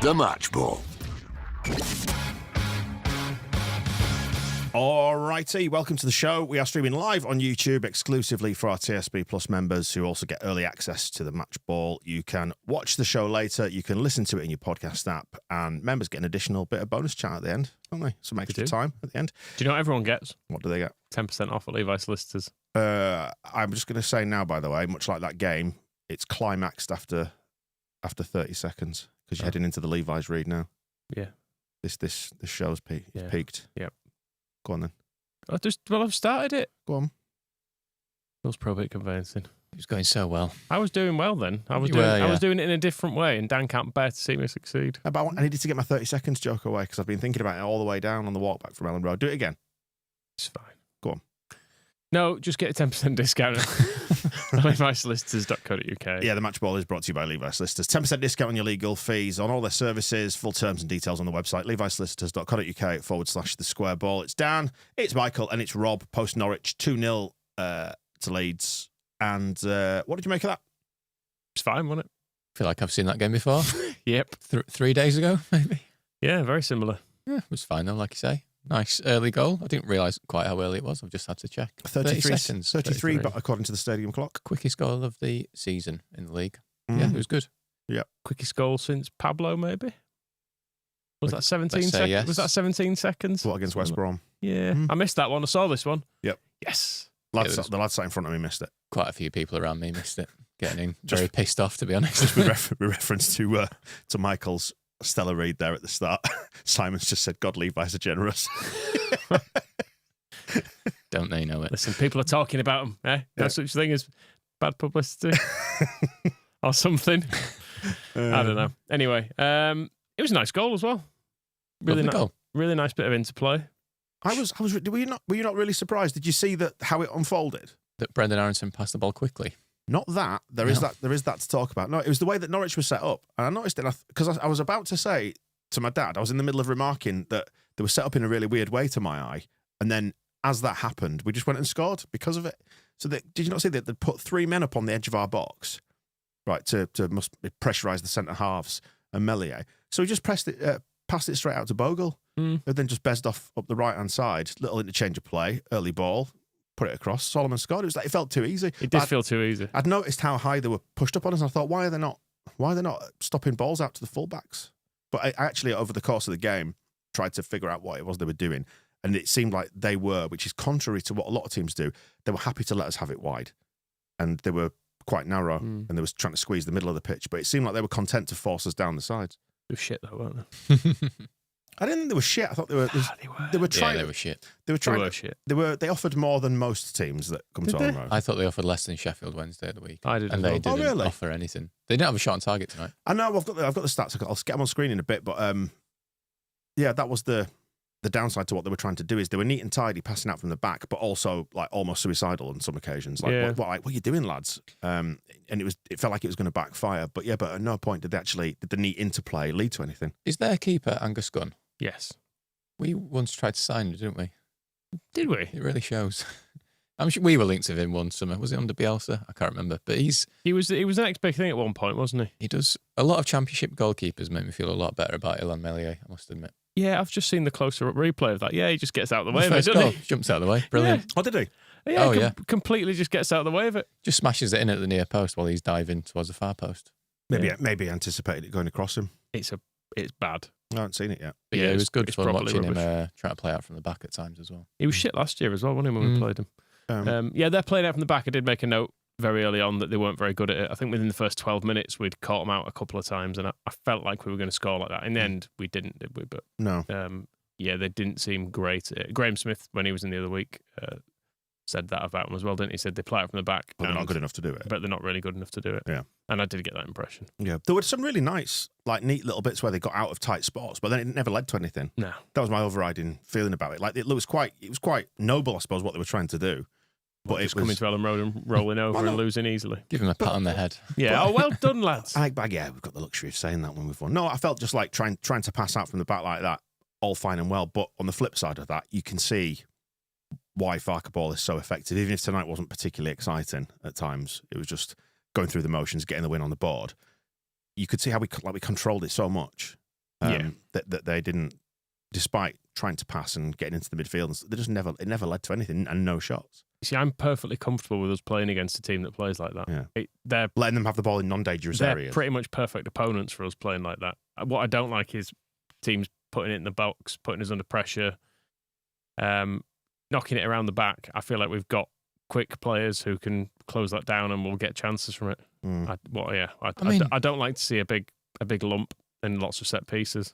The Match Ball. Alrighty, welcome to the show. We are streaming live on YouTube exclusively for our TSB Plus members who also get early access to the Match Ball. You can watch the show later, you can listen to it in your podcast app, and members get an additional bit of bonus chat at the end, don't they? Some extra time at the end. Do you know what everyone gets? What do they get? 10% off at Levi's Solicitors. I'm just going to say now, by the way, much like that game, it's climaxed after 30 seconds because you're heading into the Levi's read now. Yeah. This show's peaked. Yep. Go on then. I've started it. Go on. Feels probate conveyancing. It was going so well. I was doing well then. I was doing it in a different way, and Dan can't bear to see me succeed. I needed to get my 30 seconds joke away because I've been thinking about it all the way down on the walk back from Ellen Road. Do it again. It's fine. Go on. No, just get a 10% discount at LeviSolicitors.co.uk. Yeah, the Match Ball is brought to you by Levi Solicitors. 10% discount on your legal fees on all their services. Full terms and details on the website, levisolicitors.co.uk/the square ball. It's Dan, it's Michael, and it's Rob, post Norwich, 2-0 to Leeds. And what did you make of that? It's fine, wasn't it? I feel like I've seen that game before. Yep. 3 days ago, maybe. Yeah, very similar. Yeah, it was fine though, like you say. Nice early goal. I didn't realise quite how early it was. I've just had to check. 30 seconds. 33, but according to the stadium clock. Quickest goal of the season in the league. Yeah, it was good. Yeah. Quickest goal since Pablo, maybe? Was that 17 Let's say seconds? yes. Was that 17 seconds? What, against West Brom? Yeah. I missed that one. I saw this one. Yep. Yes. The lad sat in front of me missed it. Quite a few people around me missed it. Getting in very pissed off, to be honest. Just with reference to Michael's stellar read there at the start. Simon's just said, God, Levi's are generous. Don't they know it? Listen, people are talking about him. No such thing as bad publicity or something. I don't know. Anyway, it was a nice goal as well. Really nice goal. Really nice bit of interplay. I was. Were you not really surprised? Did you see how it unfolded? That Brendan Aronson passed the ball quickly. Not that. There is that to talk about. No, it was the way that Norwich was set up. And I noticed it because I was about to say to my dad, I was in the middle of remarking that they were set up in a really weird way to my eye. And then as that happened, we just went and scored because of it. So did you not see that they put 3 men up on the edge of our box, right, to pressurise the centre halves and Meslier. So we just passed it straight out to Bogle. And then just bezzed off up the right-hand side. Little interchange of play, early ball. Put it across. Solomon scored. It felt too easy. It did feel too easy. I'd noticed how high they were pushed up on us, and I thought, why are they not stopping balls out to the fullbacks? But I actually, over the course of the game, tried to figure out what it was they were doing, and it seemed like they were, which is contrary to what a lot of teams do. They were happy to let us have it wide, and they were quite narrow, and they was trying to squeeze the middle of the pitch. But it seemed like they were content to force us down the sides. They were shit though, weren't they? I didn't think they were shit. I thought they were trying. Yeah, they were shit. They offered more than most teams that come to Ellen Road. I thought they offered less than Sheffield Wednesday of the week. I did, and they didn't offer anything. They didn't have a shot on target tonight. I know. I've got the stats. I'll get them on screen in a bit. But yeah, that was the downside to what they were trying to do. Is they were neat and tidy, passing out from the back, but also like almost suicidal on some occasions. Like, what are you doing, lads? And it felt like it was going to backfire. But at no point did the neat interplay lead to anything. Is their keeper Angus Gunn? Yes. We once tried to sign him, didn't we? Did we? It really shows. I'm sure we were linked with him one summer. Was it under Bielsa? I can't remember. But he was the next big thing at one point, wasn't he? He does a lot of Championship goalkeepers. Make me feel a lot better about Ilan Meslier, I must admit. Yeah, I've just seen the closer up replay of that. Yeah, he just gets out of the way of it, doesn't he? Jumps out of the way. Brilliant. Yeah. Oh, did he? Yeah, completely just gets out of the way of it. Just smashes it in at the near post while he's diving towards the far post. Maybe anticipated it going across him. It's bad. I haven't seen it yet. But yeah, it was good fun watching rubbish. him try to play out from the back at times as well. He was shit last year as well, wasn't he, when we played him? They're playing out from the back. I did make a note very early on that they weren't very good at it. I think within the first 12 minutes, we'd caught them out a couple of times, and I felt like we were going to score like that. In the end, we didn't, did we? But no. They didn't seem great. Graham Smith, when he was in the other week, said that about them as well, didn't he? He said they play out from the back. But they're not good enough to do it. But they're not really good enough to do it. Yeah. And I did get that impression. Yeah. There were some really nice, neat little bits where they got out of tight spots, but then it never led to anything. No. That was my overriding feeling about it. It was quite noble, I suppose, what they were trying to do. But it was coming to Ellen Road and rolling over and losing easily. Give him a pat on the head. Yeah. Oh, well done, lads. We've got the luxury of saying that when we've won. No, I felt just like trying to pass out from the back like that, all fine and well. But on the flip side of that, you can see why Farke ball is so effective. Even if tonight wasn't particularly exciting at times, it was just going through the motions, getting the win on the board. You could see how we controlled it so much That they didn't, despite trying to pass and getting into the midfield, they just it never led to anything and no shots. See, I'm perfectly comfortable with us playing against a team that plays like that. Yeah. They're letting them have the ball in non-dangerous they're areas. pretty much perfect opponents for us playing like that. What I don't like is teams putting it in the box, putting us under pressure, knocking it around the back. I feel like we've got quick players who can close that down and we'll get chances from it. I don't like to see a big lump and lots of set pieces.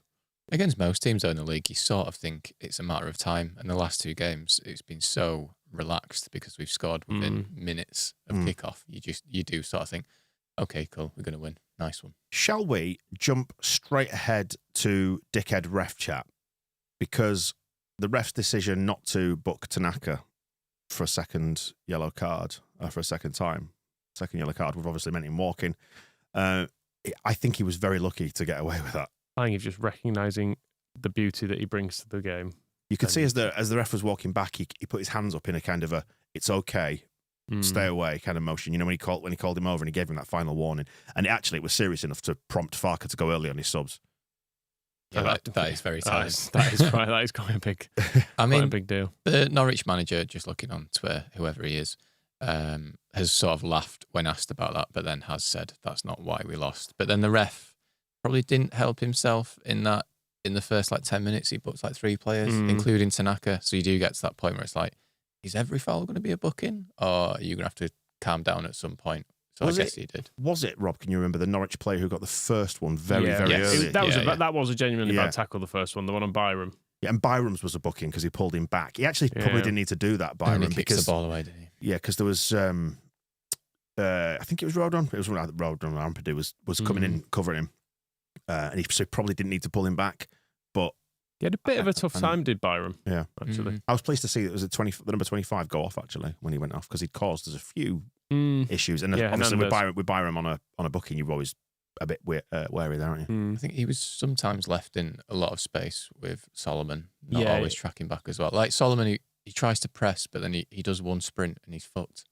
Against most teams in the league, you sort of think it's a matter of time. And the last 2 games, it's been so relaxed because we've scored within minutes of kickoff. You do sort of think, okay, cool, we're going to win. Nice one. Shall we jump straight ahead to dickhead ref chat? Because the ref's decision not to book Tanaka for a second yellow card, for a second yellow card, would obviously meant him walking. I think he was very lucky to get away with that. I think he's just recognising the beauty that he brings to the game. You could see as the ref was walking back, he put his hands up in a kind of a "it's okay, stay away" kind of motion. You know, when he called him over and he gave him that final warning, and it was serious enough to prompt Farker to go early on his subs. Yeah, that is very tight. That is quite a big. I mean, quite a big deal. The Norwich manager, just looking on Twitter, whoever he is, has sort of laughed when asked about that, but then has said that's not why we lost. But then the ref probably didn't help himself in that. In the first 10 minutes, he booked 3 players, including Tanaka. So you do get to that point where it's like, is every foul going to be a booking, or are you going to have to calm down at some point? So I guess he did. Was it, Rob? Can you remember the Norwich player who got the first one very early? That was a genuinely bad tackle, the first one, the one on Byram. Yeah, and Byram's was a booking because he pulled him back. He actually probably didn't need to do that, Byram, and he kicks the ball away, didn't he? Yeah, because there was, I think it was Rodon. It was Rodon Ampadu was coming in covering him, and he probably didn't need to pull him back, but. He had a bit of a tough time, did Byram? Yeah, actually. I was pleased to see that it was the number 25 go off actually when he went off because he'd caused us a few issues, and obviously with Byram on a booking, you're always a bit wary there, aren't you? I think he was sometimes left in a lot of space with Solomon, not always tracking back as well. Like Solomon, he tries to press, but then he does one sprint and he's fucked.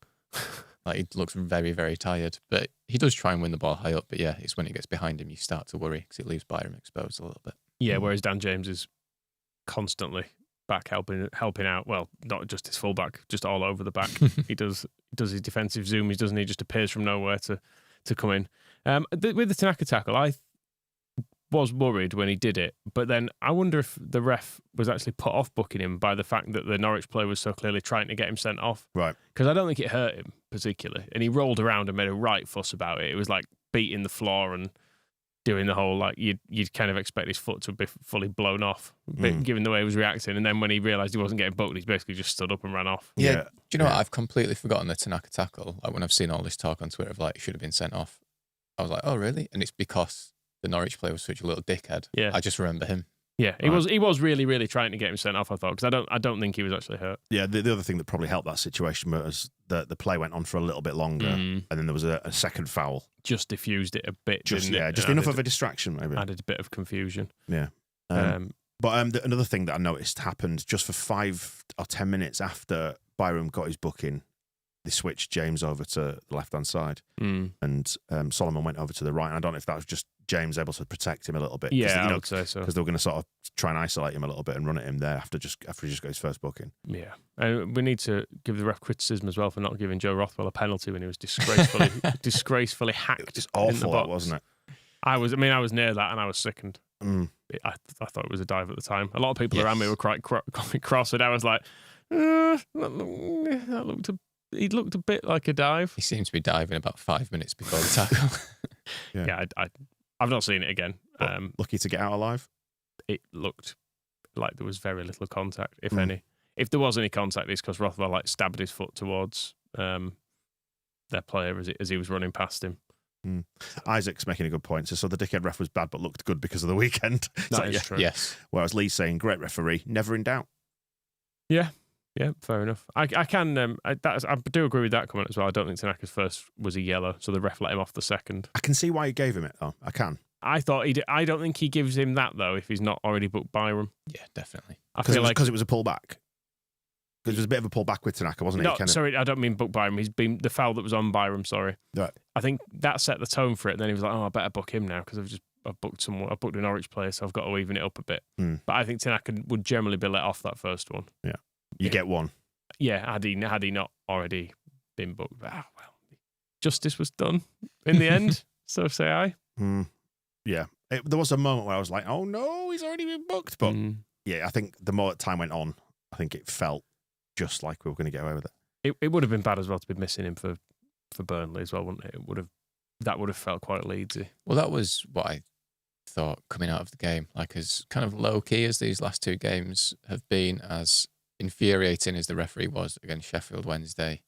He looks very, very tired, but he does try and win the ball high up. But yeah, it's when it gets behind him you start to worry because it leaves Byram exposed a little bit. Yeah, whereas Dan James is constantly back helping out. Well, not just his fullback, just all over the back. He does his defensive zoomies, doesn't he? Just appears from nowhere to come in. With the Tanaka tackle, I was worried when he did it, but then I wonder if the ref was actually put off booking him by the fact that the Norwich player was so clearly trying to get him sent off. Right. Because I don't think it hurt him particularly, and he rolled around and made a right fuss about it. It was like beating the floor and doing the whole, you'd kind of expect his foot to be fully blown off, given the way he was reacting. And then when he realised he wasn't getting booked, he basically just stood up and ran off. Yeah. Do you know what? I've completely forgotten the Tanaka tackle. When I've seen all this talk on Twitter of should have been sent off, I was like, oh, really? And it's because the Norwich player was such a little dickhead. Yeah. I just remember him. Yeah, he was really, really trying to get him sent off, I thought, because I don't think he was actually hurt. Yeah, the other thing that probably helped that situation was that the play went on for a little bit longer, and then there was a second foul. Just diffused it a bit, just it? Enough of a distraction, maybe. Added a bit of confusion. Yeah. But another thing that I noticed happened just for 5 or 10 minutes after Byram got his booking, they switched James over to the left-hand side, and Solomon went over to the right. And I don't know if that was just James able to protect him a little bit. Yeah, I would say so. Because they were going to sort of try and isolate him a little bit and run at him there after he just got his first booking. Yeah. And we need to give the ref criticism as well for not giving Joe Rothwell a penalty when he was disgracefully hacked. It's awful, in the box. Wasn't it? I was near that and I was sickened. I thought it was a dive at the time. A lot of people around me were quite cross, and I was like, he looked a bit like a dive. He seemed to be diving about 5 minutes before the tackle. Yeah, I've not seen it again. Lucky to get out alive. It looked like there was very little contact, if any. If there was any contact, it's because Rothwell stabbed his foot towards their player as he was running past him. Isaac's making a good point. So the dickhead ref was bad but looked good because of the weekend. That is true. Yes. Whereas Lee's saying, great referee, never in doubt. Yeah. Yeah, fair enough. I do agree with that comment as well. I don't think Tanaka's first was a yellow, so the ref let him off the second. I can see why he gave him it, though. I can. I don't think he gives him that, though, if he's not already booked Byram. Yeah, definitely. Because it was a pullback. Because it was a bit of a pullback with Tanaka, wasn't it? No, sorry, I don't mean book Byram. He's been the foul that was on Byram, sorry. Right. I think that set the tone for it, and then he was like, oh, I better book him now, because booked a Norwich player, so I've got to even it up a bit. Mm. But I think Tanaka would generally be let off that first one. Yeah, you get one. Yeah, had he not already been booked. Well, justice was done in the end. So say I. Yeah, there was a moment where I was like, "Oh no, he's already been booked." But yeah, I think the more time went on, I think it felt just like we were going to get away with it. It would have been bad as well to be missing him for Burnley as well, wouldn't it? That would have felt quite Leedsy. Well, that was what I thought coming out of the game. Like, as kind of low key as these last two games have been, as infuriating as the referee was against Sheffield Wednesday,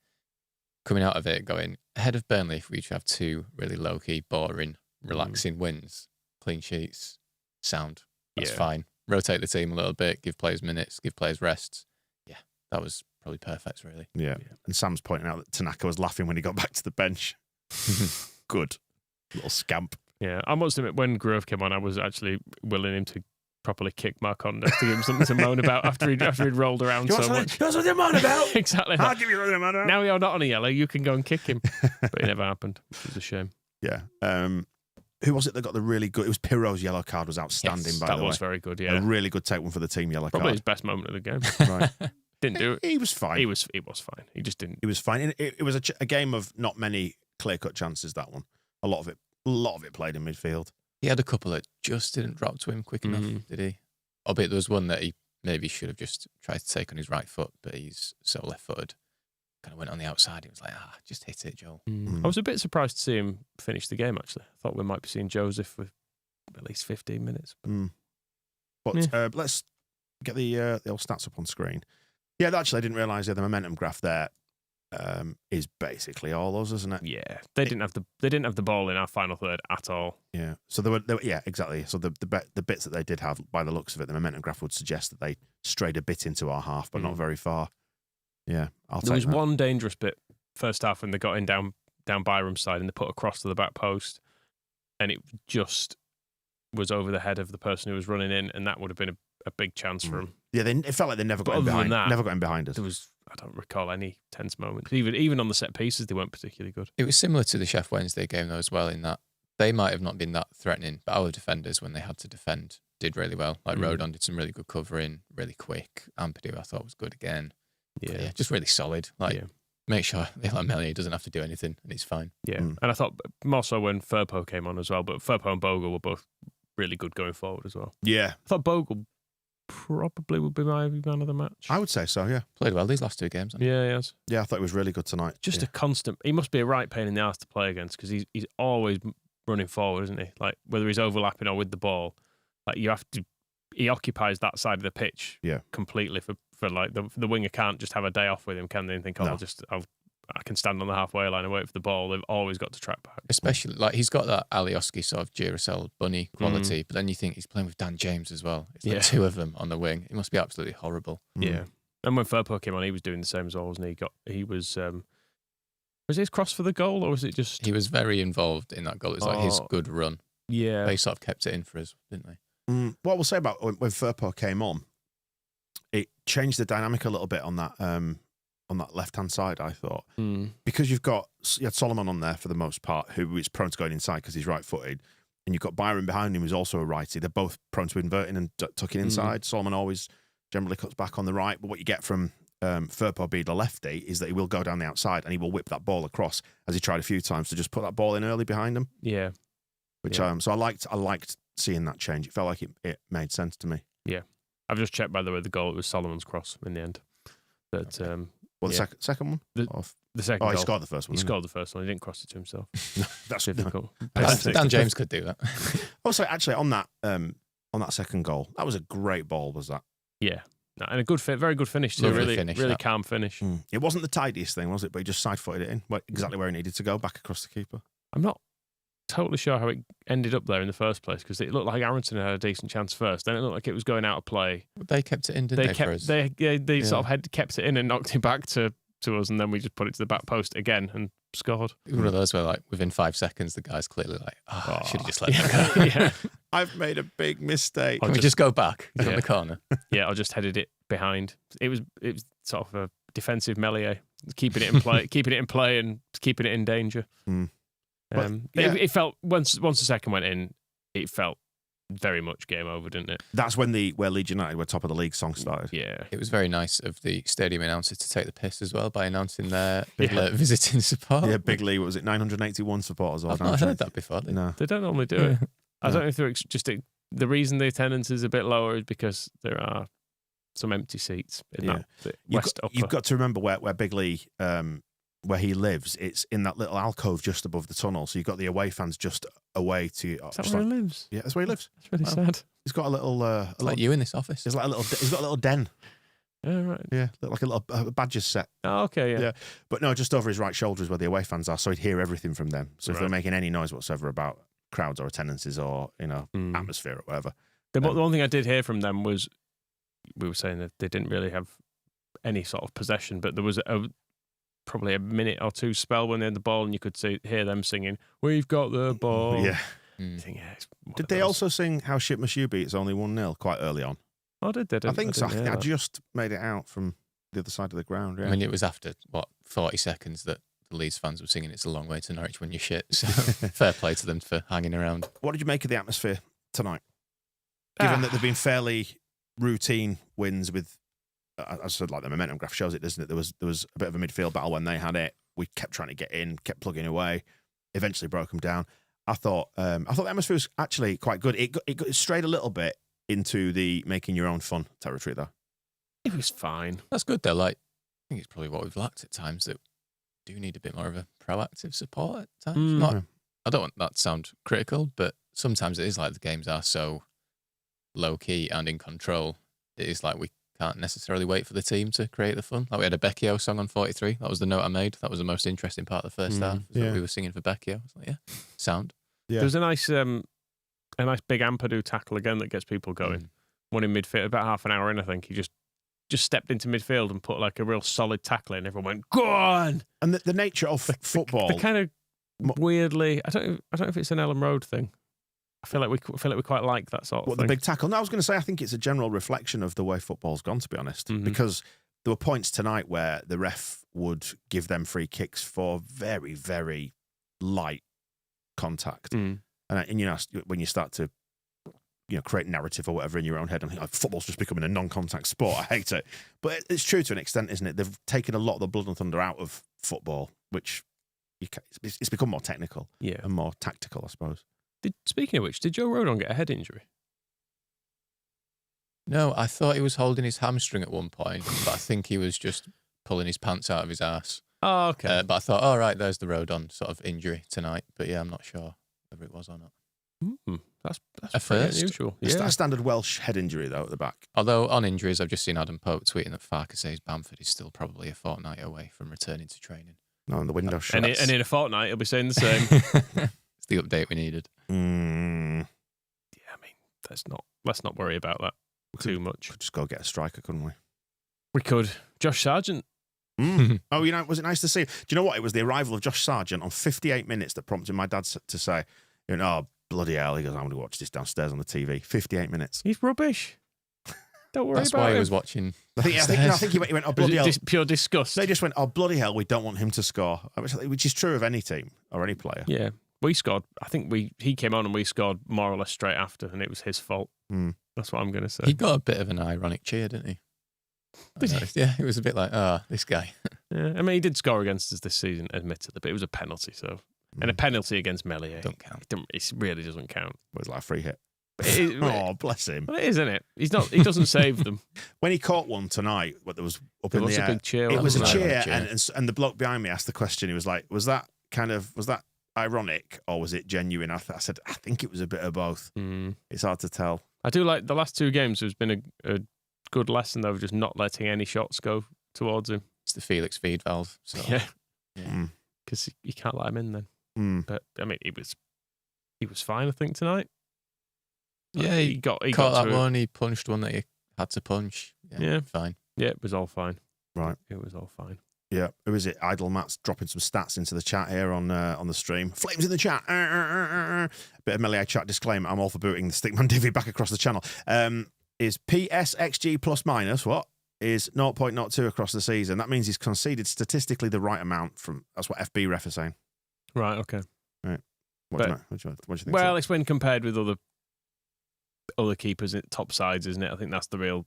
coming out of it going ahead of Burnley, if we should have two really low key, boring, relaxing wins, clean sheets, sound. That's fine. Rotate the team a little bit, give players minutes, give players rests. Yeah, that was probably perfect, really. Yeah. And Sam's pointing out that Tanaka was laughing when he got back to the bench. Good. Little scamp. Yeah, I must admit, when Grove came on, I was actually willing him to properly kick Marconda to give him something to moan about after he'd rolled around so much. That's what you're moaning about? Exactly. I'll give you something to moan about. Now you're not on a yellow, you can go and kick him. But it never happened, which was a shame. Yeah. Who was it that got the really good? It was Pirro's yellow card was outstanding, by the way. That was very good, yeah. A really good take one for the team yellow Probably card. his best moment of the game. Right. Didn't do it. He was fine. He was fine. He just didn't. He was fine. It was a game of not many clear-cut chances, that one. A lot of it played in midfield. He had a couple that just didn't drop to him quick enough, did he? Albeit there was one that he maybe should have just tried to take on his right foot, but he's so left-footed. Kind of went on the outside. He was like, just hit it, Joel. I was a bit surprised to see him finish the game, actually. I thought we might be seeing Joseph for at least 15 minutes. But let's get the old stats up on screen. Yeah, actually, I didn't realise the momentum graph there is basically all us, isn't it? Yeah, they didn't have the ball in our final third at all. Yeah, so there were yeah, exactly. So the bits that they did have, by the looks of it, the momentum graph would suggest that they strayed a bit into our half, but not very far. Yeah, there was one dangerous bit first half when they got in down Byram's side and they put a cross to the back post, and it just was over the head of the person who was running in, and that would have been a big chance for them. Yeah, it felt like they never got in behind. Never got in behind us. I don't recall any tense moments. Even on the set pieces, they weren't particularly good. It was similar to the Sheff Wednesday game though as well, in that they might have not been that threatening, but our defenders, when they had to defend, did really well. Like Rodon did some really good covering, really quick. Ampadu I thought was good again. Yeah, just really solid. Make sure Melier doesn't have to do anything and he's fine. Yeah, and I thought more so when Firpo came on as well, but Firpo and Bogle were both really good going forward as well. Yeah. I thought Bogle probably would be my man of the match. I would say so, yeah. Played well these last two games. Yeah, he has. Yeah, I thought he was really good tonight. Just a constant... He must be a right pain in the arse to play against because he's always running forward, isn't he? Like, whether he's overlapping or with the ball, like you have to... He occupies that side of the pitch completely for like the winger can't just have a day off with him, can they? And think, I can stand on the halfway line and wait for the ball. They've always got to track back. Especially, like, he's got that Alioski sort of Duracell bunny quality, but then you think he's playing with Dan James as well. It's like two of them on the wing. It must be absolutely horrible. Yeah. And when Firpo came on, he was doing the same as well, wasn't he? He was his cross for the goal, or was it just... He was very involved in that goal. It was like his good run. Yeah. They sort of kept it in for us, didn't they? What we'll say about when Firpo came on, it changed the dynamic a little bit on that left-hand side, I thought. Because you had Solomon on there for the most part, who is prone to going inside because he's right-footed, and you've got Byram behind him who's also a righty. They're both prone to inverting and tucking inside. Solomon always generally cuts back on the right, but what you get from Firpo being the lefty is that he will go down the outside and he will whip that ball across, as he tried a few times, to just put that ball in early behind him. Yeah. So I liked seeing that change. It felt like it made sense to me. Yeah. I've just checked, by the way, the goal. It was Solomon's cross in the end. But... Well, the second one? The second goal. He scored the first one. He scored the first one. He didn't cross it to himself. That's difficult. Dan James could do that. Also, actually, on that second goal, that was a great ball, was that? Yeah. No, and a good very good finish too. Really calm finish. It wasn't the tidiest thing, was it? But he just side-footed it in exactly where he needed to go, back across the keeper. I'm not totally sure how it ended up there in the first place, because it looked like Aronson had a decent chance first. Then it looked like it was going out of play. They kept it in, didn't they? For us? They sort of kept it in and knocked it back to us, and then we just put it to the back post again and scored. One of those where, like, within 5 seconds, the guy's clearly like, I should have just let that go. Yeah. I've made a big mistake. Can we just go back? He's on the corner. Yeah, I just headed it behind. It was sort of a defensive Melier, keeping it in play, and keeping it in danger. It felt once the second went in, it felt very much game over, didn't it? That's when where Leeds United were top of the league song started. Yeah. It was very nice of the stadium announcer to take the piss as well by announcing their visiting support. Yeah, Big Lee, what was it, 981 supporters? I've not heard that before. No. They don't normally do it. I don't know if they're just the reason the attendance is a bit lower is because there are some empty seats in that west upper. You've got to remember where Big Lee, where he lives, it's in that little alcove just above the tunnel. So you've got the away fans just away to. Is that where he lives? Yeah, that's where he lives. That's really sad. He's got a little. Like you in this office. He's got a little den. Yeah, right. Yeah, like a little badger's set. Oh, okay, yeah. But no, just over his right shoulder is where the away fans are, so he'd hear everything from them. So if they're making any noise whatsoever about crowds or attendances or atmosphere or whatever. The one thing I did hear from them was we were saying that they didn't really have any sort of possession, but there was probably a minute or two spell when they had the ball, and you could hear them singing, "We've got the ball." Yeah. You think, did they also sing "How Shit Must You Be"? It's only 1-0 quite early on. Oh, did they? I think so. I think I just made it out from the other side of the ground. Yeah. I mean, it was after 40 seconds that the Leeds fans were singing "It's a long way to Norwich when you're shit." So fair play to them for hanging around. What did you make of the atmosphere tonight? Given that there've been fairly routine wins with, as I said, like the momentum graph shows it, doesn't it? There was a bit of a midfield battle when they had it. We kept trying to get in, kept plugging away. Eventually broke them down. I thought the atmosphere was actually quite good. It strayed a little bit into the making your own fun territory, though. It was fine. That's good, though. Like, I think it's probably what we've lacked at times, that we do need a bit more of a proactive support at times. I don't want that to sound critical, but sometimes it is like the games are so low-key and in control. It is like we can't necessarily wait for the team to create the fun. Like we had a Becchio song on 43. That was the note I made. That was the most interesting part of the first half. We were singing for Becchio. I was like, sound. Yeah. There was a nice big Ampadu tackle again that gets people going. One in midfield, about half an hour in, I think. He just stepped into midfield and put like a real solid tackle in. Everyone went, "Go on!" And the nature of football, the kind of weirdly, I don't know if it's an Ellen Road thing. I feel like we quite like that sort of thing. The big tackle? No, I was going to say I think it's a general reflection of the way football's gone, to be honest. Because there were points tonight where the ref would give them free kicks for very, very light contact. And you know, when you start to create narrative or whatever in your own head and think, football's just becoming a non-contact sport. I hate it. But it's true to an extent, isn't it? They've taken a lot of the blood and thunder out of football, which it's become more technical and more tactical, I suppose. Speaking of which, did Joe Rodon get a head injury? No, I thought he was holding his hamstring at one point, but I think he was just pulling his pants out of his ass. Oh, okay. But I thought, all right, there's the Rodon sort of injury tonight. But yeah, I'm not sure whether it was or not. That's a first. Unusual. A standard Welsh head injury, though, at the back. Although on injuries, I've just seen Adam Pope tweeting that Farker says Bamford is still probably a fortnight away from returning to training. No, and the window shuts. And in a fortnight, he'll be saying the same. It's the update we needed. Yeah, I mean, let's not worry about that too much. Could just go get a striker, couldn't we? We could. Josh Sargent. Oh, was it nice to see? Do you know what? It was the arrival of Josh Sargent on 58 minutes that prompted my dad to say, "Oh, bloody hell." He goes, "I'm going to watch this downstairs on the TV." 58 minutes. He's rubbish. Don't worry That's about why him. he was watching. I think he went, "Oh, bloody hell." Pure disgust. They just went, "Oh, bloody hell, we don't want him to score," which is true of any team or any player. Yeah. We scored. I think he came on and we scored more or less straight after, and it was his fault. That's what I'm going to say. He got a bit of an ironic cheer, didn't he? Did he? Yeah, it was a bit like, this guy. Yeah, I mean, he did score against us this season, admittedly, but it was a penalty. So, and a penalty against Melier don't count. It really doesn't count. It was like a free hit. Oh, bless him. Well, it is, isn't it? He doesn't save them. When he caught one tonight, there was up in the air. A big cheer. It was a cheer, and the bloke behind me asked the question. He was like, "Was that ironic or was it genuine?" I said, "I think it was a bit of both." It's hard to tell. I do like the last two games. There's been a good lesson though of just not letting any shots go towards him. It's the Felix feed valve. So. Yeah, because you can't let him in then. But I mean, he was fine. I think tonight. Yeah, he caught that one. He punched one that he had to punch. Yeah, fine. Yeah, it was all fine. Right, it was all fine. Yeah, who is it? Idle Matt's dropping some stats into the chat here on the stream. Flames in the chat. Bit of Melier chat disclaimer. I'm all for booting the Stickman Divvy back across the channel. Is PSXG plus minus what? Is 0.02 across the season. That means he's conceded statistically the right amount that's what FB ref is saying. Right, okay. Right. What do you think? Well, it's when compared with other other keepers at top sides, isn't it? I think that's the real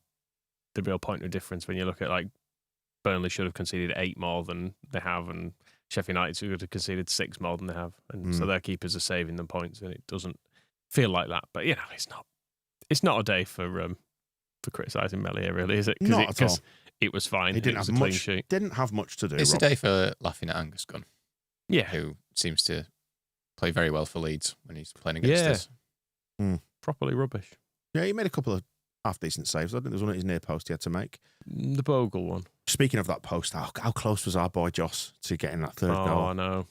point of difference when you look at like Burnley should have conceded 8 more than they have, and Sheffield United should have conceded 6 more than they have, and so their keepers are saving them points, and it doesn't feel like that. But it's not a day for criticising Meslier, really, is it? Not at all. It was fine. He didn't have much to do. It's a day for laughing at Angus Gunn. Yeah, who seems to play very well for Leeds when he's playing against us. Properly rubbish. Yeah, he made a couple of half-decent saves. I think there was one at his near post he had to make. The Bogle one. Speaking of that post, how close was our boy Joss to getting that third goal? Oh, I know.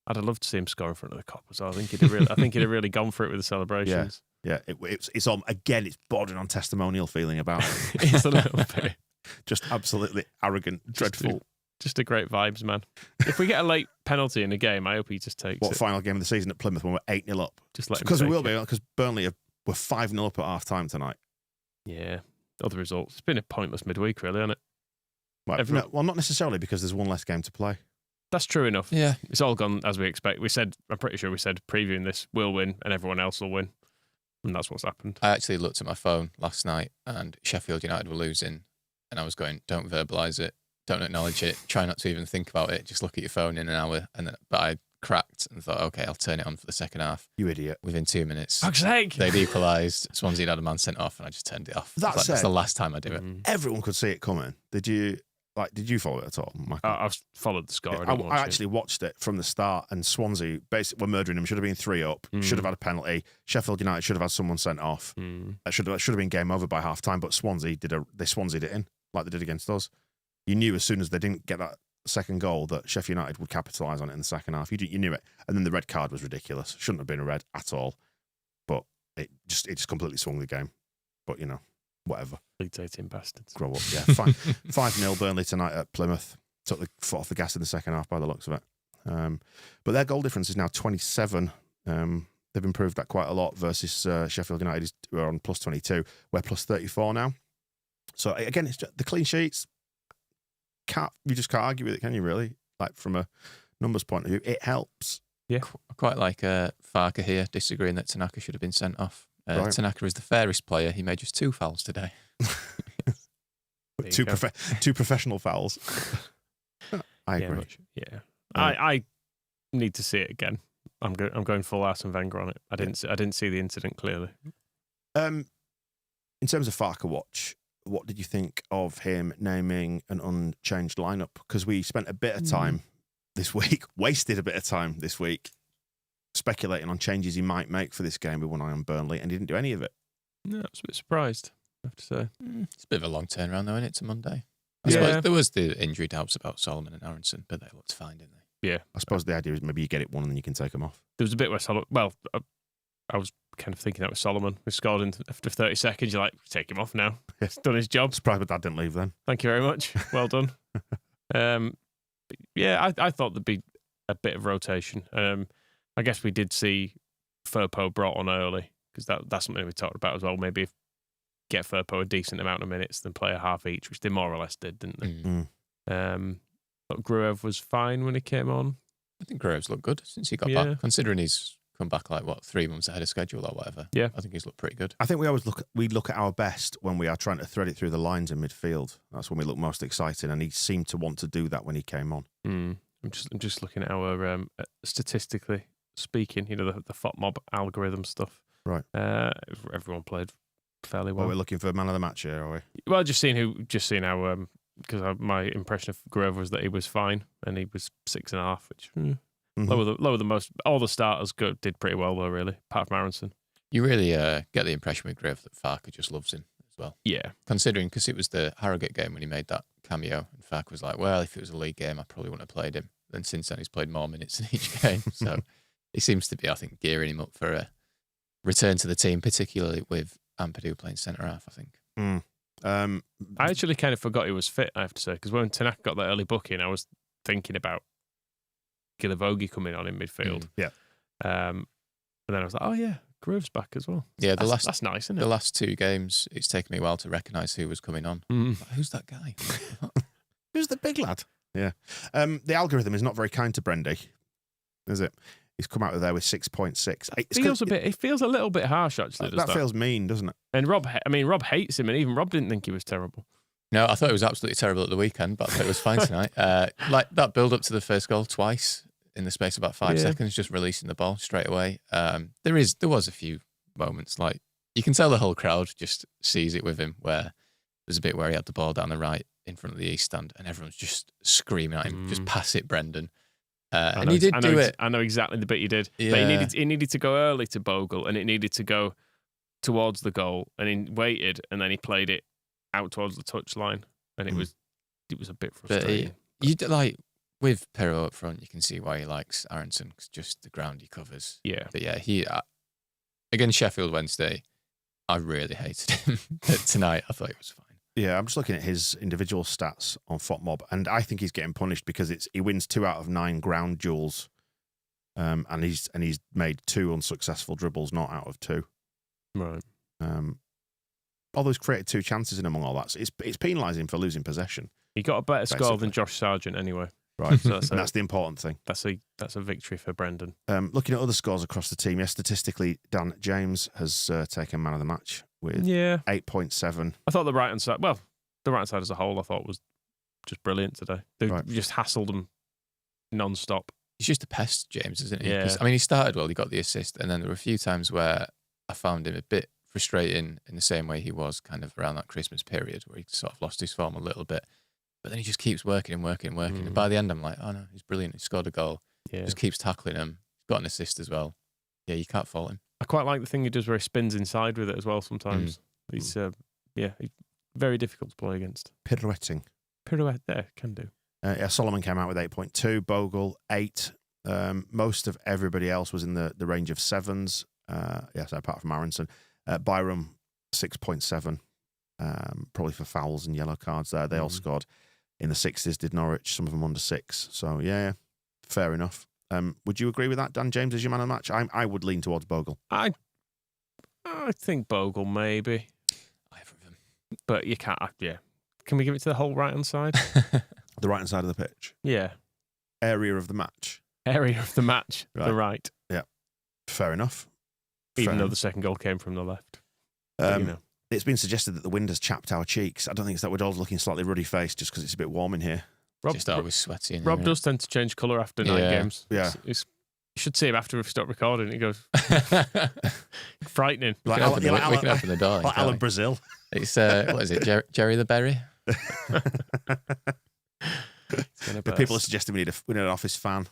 I'd have loved to see him score in front of the cop as well. I think he'd have really gone for it with the celebrations. Yeah. It's on again. It's bordering on testimonial feeling about it. It's a little bit. Just absolutely arrogant, dreadful. Just a great vibes, man. If we get a late penalty in a game, I hope he just takes it. Final game of the season at Plymouth when we're 8-0 up? Just let him because we will take it. be, because Burnley were 5-0 up at half time tonight. Yeah. Other results. It's been a pointless midweek, really, hasn't it? Right. Well, not necessarily, because there's one less game to play. That's true enough. Yeah. It's all gone as we expect. I'm pretty sure we said previewing this, we'll win and everyone else will win. And that's what's happened. I actually looked at my phone last night and Sheffield United were losing, and I was going, don't verbalise it, don't acknowledge it, try not to even think about it, just look at your phone in an hour. But I cracked and thought, okay, I'll turn it on for the second half. You idiot. Within 2 minutes, Fuck's sake. they'd equalised. Swansea had a man sent off, and I just turned it off. That's the last time I do it. Everyone could see it coming. Did you follow it at all, Michael? I've followed the score. I actually watched it from the start, and Swansea basically were murdering them. Should have been 3 up. Should have had a penalty. Sheffield United should have had someone sent off. It should have been game over by half time. But Swansea Swansea'd it in like they did against us. You knew as soon as they didn't get that second goal that Sheffield United would capitalise on it in the second half. You knew it. And then the red card was ridiculous. Shouldn't have been a red at all. But it just completely swung the game. But whatever. Leeds 18 bastards. Grow up, yeah. 5-0 Burnley tonight at Plymouth. Took the foot off the gas in the second half by the looks of it. But their goal difference is now 27. They've improved that quite a lot versus Sheffield United, who are on plus 22. We're plus 34 now. So again, it's just the clean sheets. You just can't argue with it, can you? Really, like from a numbers point of view, it helps. Yeah, I quite like Farker here disagreeing that Tanaka should have been sent off. Right. Tanaka is the fairest player. He made just 2 fouls today. Two professional fouls. I agree. Yeah, I need to see it again. I'm going full Arsene Wenger on it. I didn't see the incident clearly. In terms of Farker watch, what did you think of him naming an unchanged lineup? Because we spent a bit of time this week, wasted a bit of time this week, speculating on changes he might make for this game with one eye on Burnley, and he didn't do any of it. No, I was a bit surprised, I have to say. It's a bit of a long turnaround, though, isn't it, to Monday? I suppose there was the injury doubts about Solomon and Aronson, but they looked fine, didn't they? Yeah. I suppose the idea is maybe you get it one and then you can take them off. There was a bit where Solomon... Well, I was kind of thinking that was Solomon. We scored in after 30 seconds. You're like, take him off now. He's done his job. Surprised my dad didn't leave then. Thank you very much. Well done. I thought there'd be a bit of rotation. I guess we did see Firpo brought on early, because that's something we talked about as well. Maybe if get Firpo a decent amount of minutes, then play a half each, which they more or less did, didn't they? But Gruev was fine when he came on. I think Gruev's looked good since he got back, considering he's come back 3 months ahead of schedule or whatever. Yeah, I think he's looked pretty good. I think we look at our best when we are trying to thread it through the lines in midfield. That's when we look most exciting, and he seemed to want to do that when he came on. I'm just looking at our statistically speaking, the FOTMob algorithm stuff. Right. Everyone played fairly well. We're looking for man of the match here, are we? Well, just seeing how because my impression of Gruev was that he was fine, and he was 6.5, which lower than most. All the starters did pretty well though, really, apart from Aronson. You really get the impression with Gruev that Farker just loves him as well. Yeah, considering because it was the Harrogate game when he made that cameo, and Farker was like, "Well, if it was a league game, I probably wouldn't have played him." Then since then, he's played more minutes in each game, so he seems to be, I think, gearing him up for a return to the team, particularly with Ampadu playing centre half. I think. I actually kind of forgot he was fit, I have to say, because when Tanaka got that early booking, I was thinking about Gilavogi coming on in midfield. Yeah. And then I was like, oh yeah, Gruev's back as well. Yeah, that's nice, isn't it? The last 2 games, it's taken me a while to recognise who was coming on. Like, who's that guy? Who's the big lad? Yeah. The algorithm is not very kind to Brendy, is it? He's come out of there with 6.6. It feels a little bit harsh, actually. That feels mean, doesn't it? And Rob hates him, and even Rob didn't think he was terrible. No, I thought it was absolutely terrible at the weekend, but I thought it was fine tonight. Like that build up to the first goal twice in the space of about 5 seconds, just releasing the ball straight away. There was a few moments, like you can tell the whole crowd just sees it with him, where there's a bit where he had the ball down the right in front of the East stand, and everyone's just screaming at him, just pass it, Brendan. And he did do it. I know exactly the bit you did. Yeah. But he needed to go early to Bogle, and it needed to go towards the goal, and he waited, and then he played it out towards the touchline, and it was a bit frustrating. Like with Perrault up front, you can see why he likes Aronson, because just the ground he covers. Yeah. But yeah, he against Sheffield Wednesday, I really hated him. But tonight, I thought he was fine. Yeah, I'm just looking at his individual stats on FotMob, and I think he's getting punished because he wins 2 out of 9 ground duels, and he's made 2 unsuccessful dribbles, not out of 2. Right. Although he's created 2 chances in among all that, so it's penalising him for losing possession. He got a better score than Josh Sargent anyway. Right, so that's the important thing. That's a victory for Brendan. Looking at other scores across the team, statistically, Dan James has taken man of the match with 8.7. I thought the right-hand side as a whole, I thought was just brilliant today. They just hassled them non-stop. He's just a pest, James, isn't he? Yeah. I mean, he started well, he got the assist, and then there were a few times where I found him a bit frustrating in the same way he was kind of around that Christmas period where he sort of lost his form a little bit. But then he just keeps working and working and working. And by the end, I'm like, oh no, he's brilliant. He scored a goal. Yeah. Just keeps tackling him. He's got an assist as well. Yeah, you can't fault him. I quite like the thing he does where he spins inside with it as well sometimes. He's he's very difficult to play against. Pirouetting. Pirouette there, can do. Solomon came out with 8.2, Bogle 8. Most of everybody else was in the range of 7s. So apart from Aronson. Byram 6.7. Probably for fouls and yellow cards there. They all scored in the 6s, did Norwich, some of them under 6. So, yeah, fair enough. Would you agree with that, Dan James, as your man of the match? I would lean towards Bogle. I think Bogle, maybe. Either of them. But you can't, Can we give it to the whole right-hand side? The right-hand side of the pitch? Yeah. Area of the match? Area of the match, the right. Yeah. Fair enough. Even though the second goal came from the left. It's been suggested that the wind has chapped our cheeks. I don't think it's that we're all looking slightly ruddy-faced just because it's a bit warm in here. Just always sweaty. Rob does tend to change colour after night games. Yeah. You should see him after we've stopped recording. He goes, frightening. We can open the door. Like Alan Brazil. It's, what is it, Jerry the Berry? The people are suggesting we need an office fan.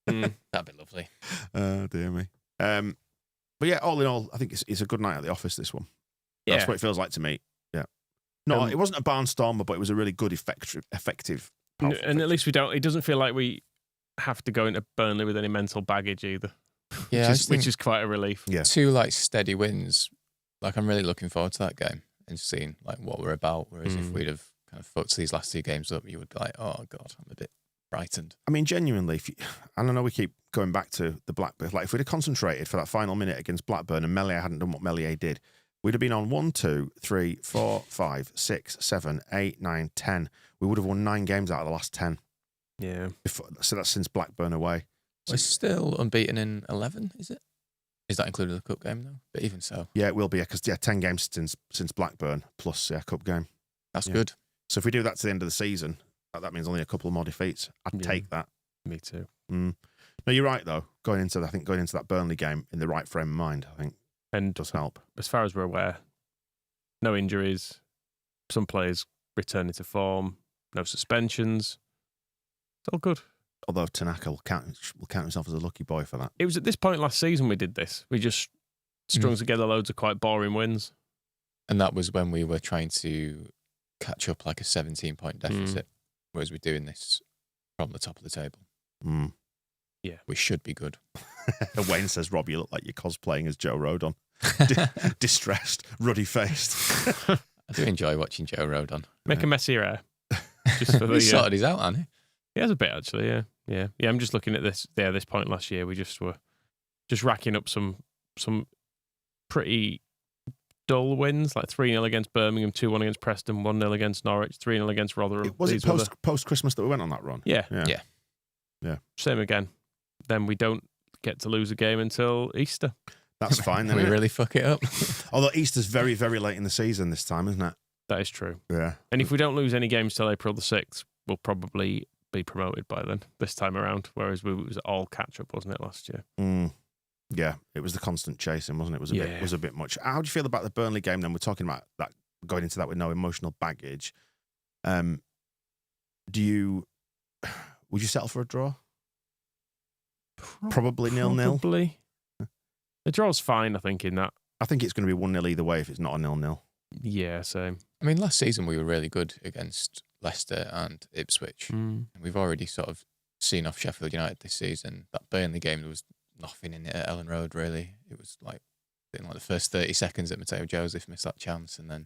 That'd be lovely. Oh, dear me. But yeah, all in all, I think it's a good night at the office, this one. That's what it feels like to me. Yeah. No, it wasn't a barnstormer, but it was a really good, effective. And at least it doesn't feel like we have to go into Burnley with any mental baggage either. Yeah, which is quite a relief. Yeah. 2 steady wins. I'm really looking forward to that game and seeing what we're about. Whereas if we'd have kind of fucked these last 2 games up, you would be like, oh God, I'm a bit frightened. I mean, genuinely, I don't know, we keep going back to the Blackburn. If we'd have concentrated for that final minute against Blackburn and Meslier hadn't done what Meslier did, we'd have been on 1, 2, 3, 4, 5, 6, 7, 8, 9, 10. We would have won 9 games out of the last 10. Yeah. So that's since Blackburn away. We're still unbeaten in 11, is it? Is that including the cup game though? But even so. Yeah, it will be, because 10 games since Blackburn plus cup game. That's good. So if we do that to the end of the season, that means only a couple more defeats. I'd take that. Me too. No, you're right though. Going into that Burnley game in the right frame of mind, I think, and does help. As far as we're aware, no injuries, some players returning to form, no suspensions. It's all good. Although Tanaka will count himself as a lucky boy for that. It was at this point last season we did this. We just strung together loads of quite boring wins. And that was when we were trying to catch up a 17-point deficit, whereas we're doing this from the top of the table. Yeah. We should be good. And Wayne says, Rob, you look like you're cosplaying as Joe Rodon. Distressed, ruddy-faced. I do enjoy watching Joe Rodon. Make a messier hair. Just for He sorted his out, hasn't he? He has a bit, actually, yeah. I'm just looking at this. Yeah, this point last year, we just were racking up some pretty dull wins, like 3-0 against Birmingham, 2-1 against Preston, 1-0 against Norwich, 3-0 against Rotherham. Was it post-Christmas that we went on that run? Yeah. Yeah. Same again. Then we don't get to lose a game until Easter. That's fine. Then we really fuck it up. Although Easter's very, very late in the season this time, isn't it? That is true. Yeah. And if we don't lose any games till April the 6th, we'll probably be promoted by then, this time around. Whereas it was all catch-up, wasn't it, last year? Yeah, it was the constant chasing, wasn't it? It was a bit much. How do you feel about the Burnley game then? We're talking about that, going into that with no emotional baggage. Would you settle for a draw? Probably 0-0. Probably. The draw's fine, I think, in that. I think it's going to be 1-0 either way if it's not a 0-0. Yeah, same. I mean, last season we were really good against Leicester and Ipswich. We've already sort of seen off Sheffield United this season. That Burnley game, there was nothing in it at Ellen Road, really. It was like the first 30 seconds that Mateo Joseph missed that chance, and then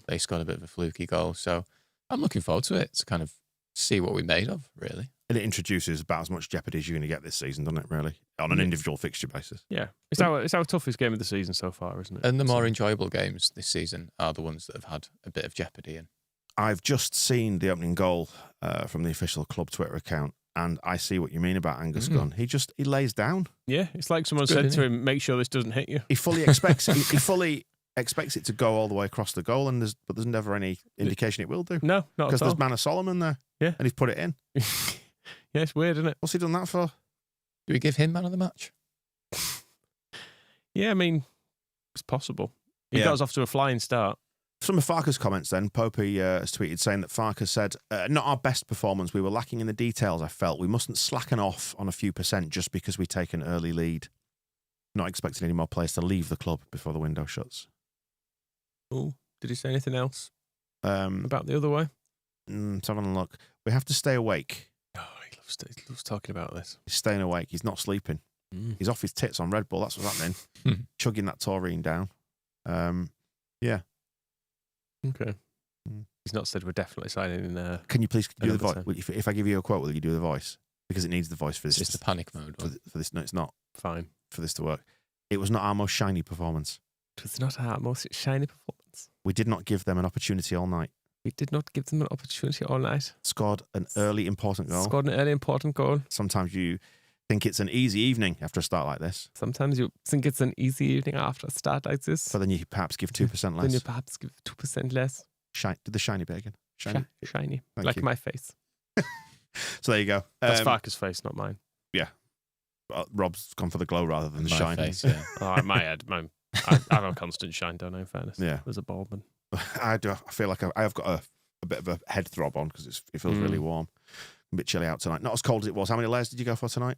they scored a bit of a fluky goal. So I'm looking forward to it, to kind of see what we're made of, really. And it introduces about as much jeopardy as you're going to get this season, doesn't it, really? On an individual fixture basis. Yeah. It's our toughest game of the season so far, isn't it? And the more enjoyable games this season are the ones that have had a bit of jeopardy in. I've just seen the opening goal from the official club Twitter account, and I see what you mean about Angus Gunn. He lays down. Yeah, it's like someone said to him, make sure this doesn't hit you. He fully expects he fully expects it to go all the way across the goal, but there's never any indication it will do. No, not at all. Because there's Man of Solomon there. Yeah. And he's put it in. Yeah, it's weird, isn't it? What's he done that for? Do we give him man of the match? Yeah, I mean, it's possible. He got us off to a flying start. Some of Farke's comments then. Popey has tweeted saying that Farke said, not our best performance. We were lacking in the details, I felt. We mustn't slacken off on a few percent just because we take an early lead. Not expecting any more players to leave the club before the window shuts. Oh, did he say anything else about the other way? Let's have a look. We have to stay awake. Oh, he loves talking about this. He's staying awake. He's not sleeping. He's off his tits on Red Bull. That's what's happening. Chugging that taurine down. Yeah. Okay. He's not said we're definitely signing in. Can you please do the voice? If I give you a quote, will you do the voice? Because it needs the voice for this. It's just the panic mode. For this, no, it's not. Fine. For this to work. It was not our most shiny performance. It was not our most shiny performance. We did not give them an opportunity all night. We did not give them an opportunity all night. Scored an early important goal. Sometimes you think it's an easy evening after a start like this. Sometimes you think it's an easy evening after a start like this. So then you perhaps give 2% less. Then you perhaps give 2% less. Do the shiny bit again. Shiny. Thank like you. my face. So there you go. That's Farke's face, not mine. Yeah. Rob's gone for the glow rather than the shine. Face, yeah. Oh, my head. I have a constant shine, don't I, in fairness? Yeah. There's a baldman. I do. I feel like I have got a bit of a head throb on because it feels really warm. A bit chilly out tonight. Not as cold as it was. How many layers did you go for tonight?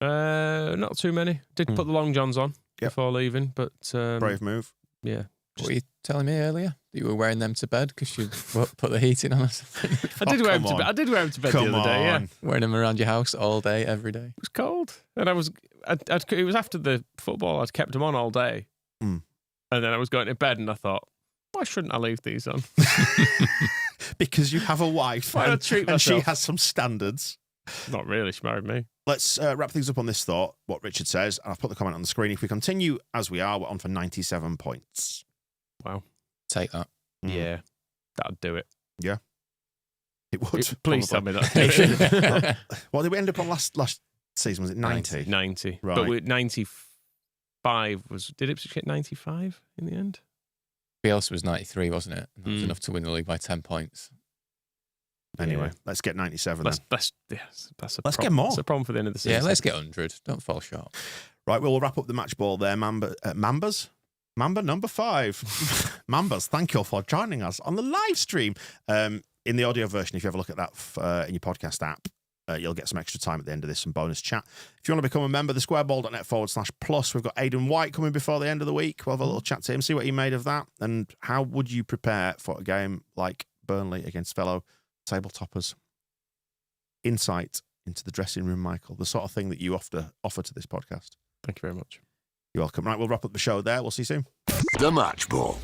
Not too many. Did put the long johns on before leaving, but brave move. Yeah. What were you telling me earlier? That you were wearing them to bed because you put the heating on or something? I did wear them to bed. I did wear them to bed the other day. Yeah, wearing them around your house all day, every day. It was cold, and it was after the football. I'd kept them on all day, and then I was going to bed, and I thought, why shouldn't I leave these on? Because you have a wife, Why not treat myself? And she has some standards. Not really. She married me. Let's wrap things up on this thought. What Richard says, and I'll put the comment on the screen. If we continue as we are, we're on for 97 points. Wow. Take that. Yeah, that'd do it. Yeah, it would. Please tell me that. What did we end up on last season? Was it 90? 90. Right. But with 95 did Ipswich get 95 in the end? Bielsa was 93, wasn't it? That was enough to win the league by 10 points. Anyway, let's get 97 then. Let's get more. That's a problem for the end of the season. Yeah, let's get 100. Don't fall short. Right, we'll wrap up the match ball there. Mambas? Mamba number 5. Mambas, thank you all for joining us on the live stream. In the audio version, if you have a look at that in your podcast app, you'll get some extra time at the end of this, some bonus chat. If you want to become a member, the squareball.net/plus. We've got Aidan White coming before the end of the week. We'll have a little chat to him, see what he made of that, and how would you prepare for a game like Burnley against fellow tabletoppers. Insight into the dressing room, Michael, the sort of thing that you offer to this podcast. Thank you very much. You're welcome. Right, we'll wrap up the show there. We'll see you soon. The Match Ball.